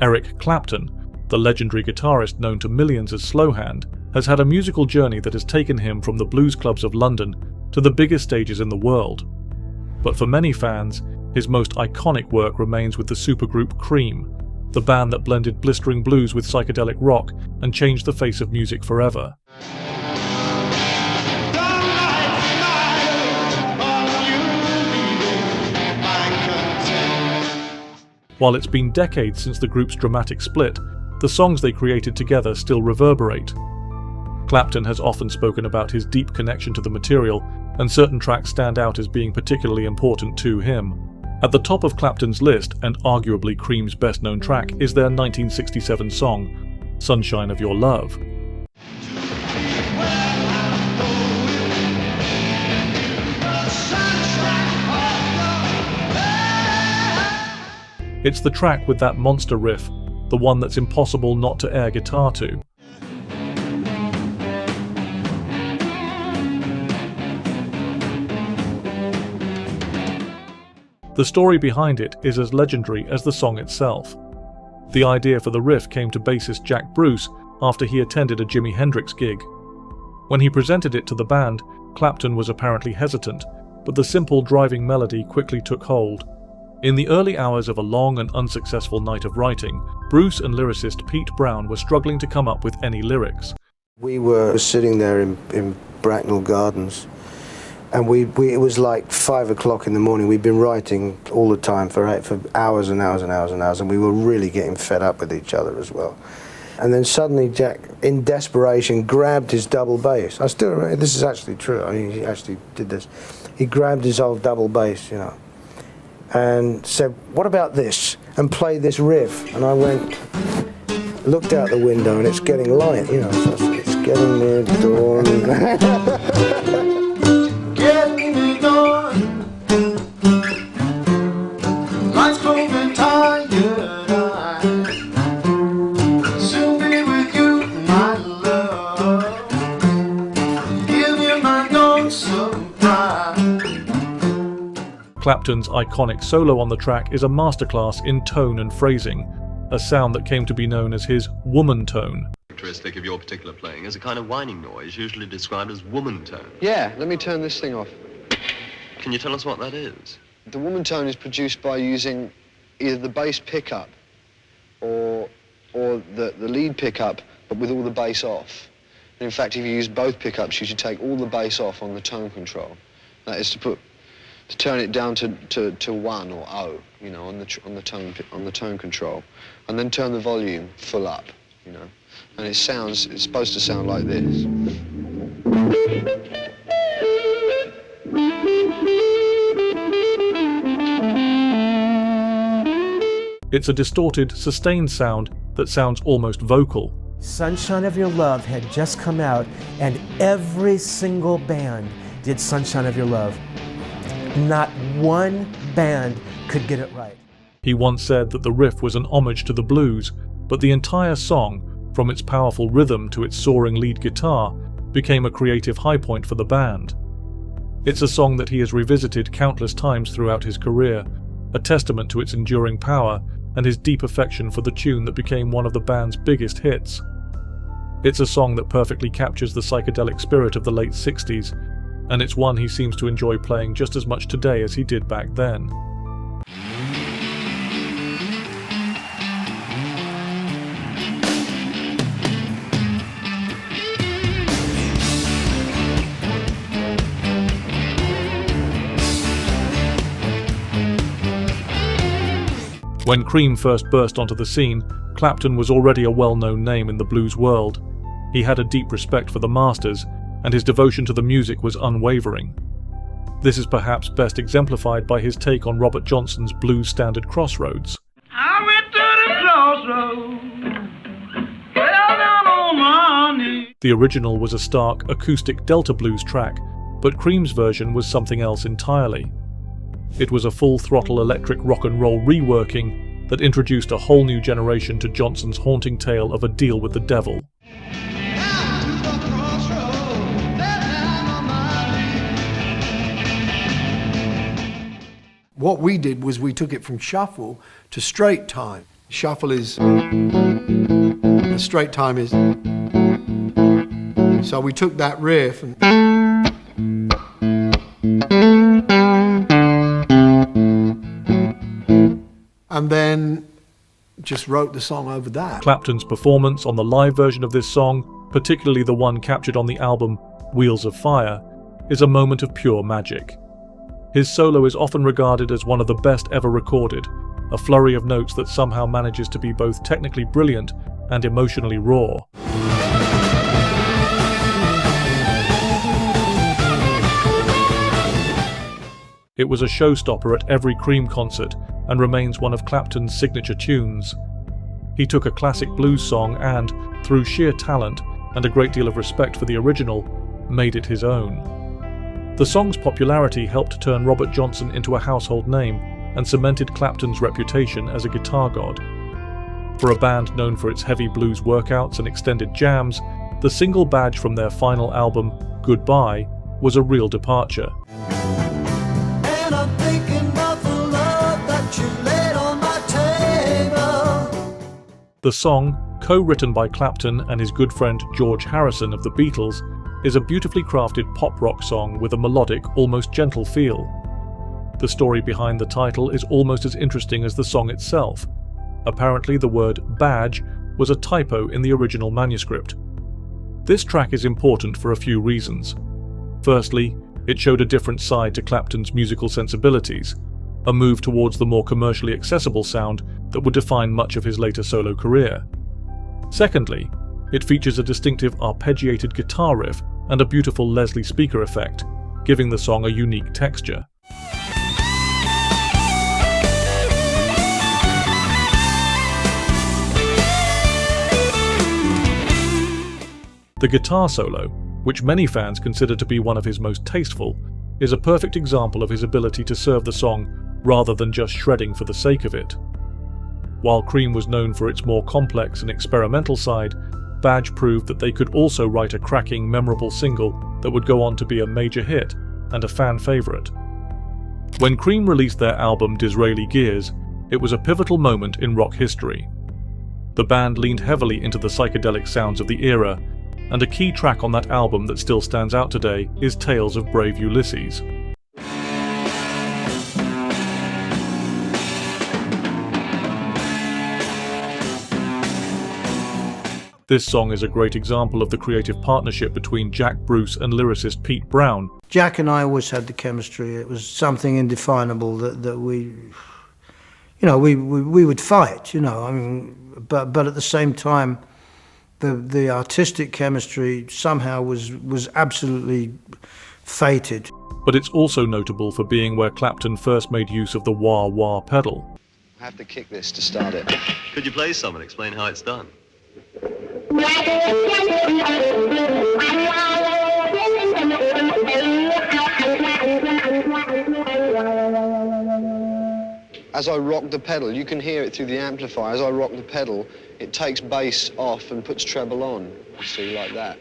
Eric Clapton, the legendary guitarist known to millions as Slowhand, has had a musical journey that has taken him from the blues clubs of London to the biggest stages in the world. But for many fans, his most iconic work remains with the supergroup Cream, the band that blended blistering blues with psychedelic rock and changed the face of music forever. While it's been decades since the group's dramatic split, the songs they created together still reverberate. Clapton has often spoken about his deep connection to the material, and certain tracks stand out as being particularly important to him. At the top of Clapton's list, and arguably Cream's best-known track, is their 1967 song, Sunshine of Your Love. It's the track with that monster riff, the one that's impossible not to air guitar to. The story behind it is as legendary as the song itself. The idea for the riff came to bassist Jack Bruce after he attended a Jimi Hendrix gig. When he presented it to the band, Clapton was apparently hesitant, but the simple driving melody quickly took hold. In the early hours of a long and unsuccessful night of writing, Bruce and lyricist Pete Brown were struggling to come up with any lyrics. We were sitting there in Bracknell Gardens, and it was like 5 o'clock in the morning. We'd been writing all the time for hours and hours and hours and hours, and we were really getting fed up with each other as well. And then suddenly Jack, in desperation, grabbed his double bass. I still remember, this is actually true, I mean, he actually did this. He grabbed his old double bass, you know, and said, "What about this?" and played this riff. And I looked out the window, and it's getting light, you know, so it's getting near dawn. Getting near dawn. Lights moving tired eyes. Soon be with you, my love. Give you my notes of pride. Clapton's iconic solo on the track is a masterclass in tone and phrasing, a sound that came to be known as his woman tone. Characteristic of your particular playing is a kind of whining noise usually described as woman tone. Yeah, let me turn this thing off. Can you tell us what that is? The woman tone is produced by using either the bass pickup or the lead pickup, but with all the bass off. And in fact, if you use both pickups, you should take all the bass off on the tone control. That is to turn it down to 1 or 0, you know, on the tone control, and then turn the volume full up, you know, and it's supposed to sound like this. It's a distorted, sustained sound that sounds almost vocal. Sunshine of Your Love had just come out, and every single band did Sunshine of Your Love. Not one band could get it right. He once said that the riff was an homage to the blues, but the entire song, from its powerful rhythm to its soaring lead guitar, became a creative high point for the band. It's a song that he has revisited countless times throughout his career, a testament to its enduring power and his deep affection for the tune that became one of the band's biggest hits. It's a song that perfectly captures the psychedelic spirit of the late 60s, and it's one he seems to enjoy playing just as much today as he did back then. When Cream first burst onto the scene, Clapton was already a well-known name in the blues world. He had a deep respect for the masters, and his devotion to the music was unwavering. This is perhaps best exemplified by his take on Robert Johnson's blues standard Crossroads. I went to the crossroads, fell down on my knees. The original was a stark, acoustic Delta blues track, but Cream's version was something else entirely. It was a full-throttle electric rock and roll reworking that introduced a whole new generation to Johnson's haunting tale of a deal with the devil. What we did was we took it from shuffle to straight time. Shuffle is, the straight time is. So we took that riff and then just wrote the song over that. Clapton's performance on the live version of this song, particularly the one captured on the album Wheels of Fire, is a moment of pure magic. His solo is often regarded as one of the best ever recorded, a flurry of notes that somehow manages to be both technically brilliant and emotionally raw. It was a showstopper at every Cream concert and remains one of Clapton's signature tunes. He took a classic blues song and, through sheer talent and a great deal of respect for the original, made it his own. The song's popularity helped turn Robert Johnson into a household name and cemented Clapton's reputation as a guitar god. For a band known for its heavy blues workouts and extended jams, the single badge from their final album, Goodbye, was a real departure. And I'm thinking about the love that you laid on my table. The song, co-written by Clapton and his good friend George Harrison of the Beatles, is a beautifully crafted pop-rock song with a melodic, almost gentle feel. The story behind the title is almost as interesting as the song itself. Apparently the word badge was a typo in the original manuscript. This track is important for a few reasons. Firstly, it showed a different side to Clapton's musical sensibilities, a move towards the more commercially accessible sound that would define much of his later solo career. Secondly, it features a distinctive arpeggiated guitar riff and a beautiful Leslie speaker effect, giving the song a unique texture. The guitar solo, which many fans consider to be one of his most tasteful, is a perfect example of his ability to serve the song rather than just shredding for the sake of it. While Cream was known for its more complex and experimental side, Badge proved that they could also write a cracking, memorable single that would go on to be a major hit and a fan favourite. When Cream released their album Disraeli Gears, it was a pivotal moment in rock history. The band leaned heavily into the psychedelic sounds of the era, and a key track on that album that still stands out today is Tales of Brave Ulysses. This song is a great example of the creative partnership between Jack Bruce and lyricist Pete Brown. Jack and I always had the chemistry. It was something indefinable that we would fight, but at the same time, the artistic chemistry somehow was absolutely fated. But it's also notable for being where Clapton first made use of the wah-wah pedal. I have to kick this to start it. Could you play some and explain how it's done? As I rock the pedal, you can hear it through the amplifier. As I rock the pedal, it takes bass off and puts treble on. See, like that.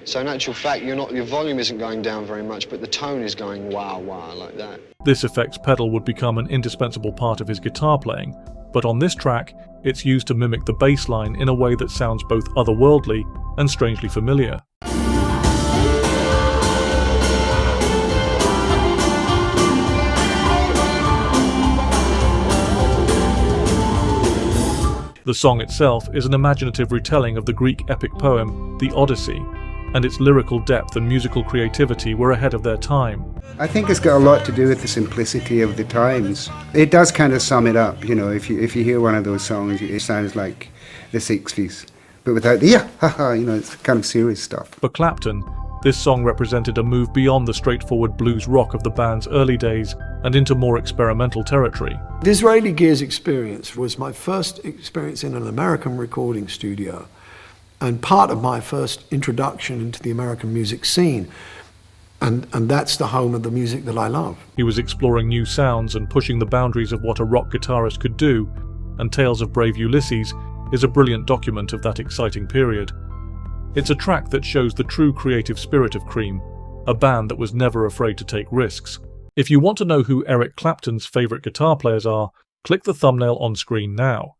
So in actual fact, your volume isn't going down very much, but the tone is going wah wah like that. This effects pedal would become an indispensable part of his guitar playing, but on this track, it's used to mimic the bass line in a way that sounds both otherworldly and strangely familiar. The song itself is an imaginative retelling of the Greek epic poem, The Odyssey, and its lyrical depth and musical creativity were ahead of their time. I think it's got a lot to do with the simplicity of the times. It does kind of sum it up, if you hear one of those songs, it sounds like the 60s, but without the it's kind of serious stuff. For Clapton, this song represented a move beyond the straightforward blues rock of the band's early days and into more experimental territory. Disraeli Gears experience was my first experience in an American recording studio and part of my first introduction into the American music scene. And that's the home of the music that I love. He was exploring new sounds and pushing the boundaries of what a rock guitarist could do, and Tales of Brave Ulysses is a brilliant document of that exciting period. It's a track that shows the true creative spirit of Cream, a band that was never afraid to take risks. If you want to know who Eric Clapton's favourite guitar players are, Click the thumbnail on screen now.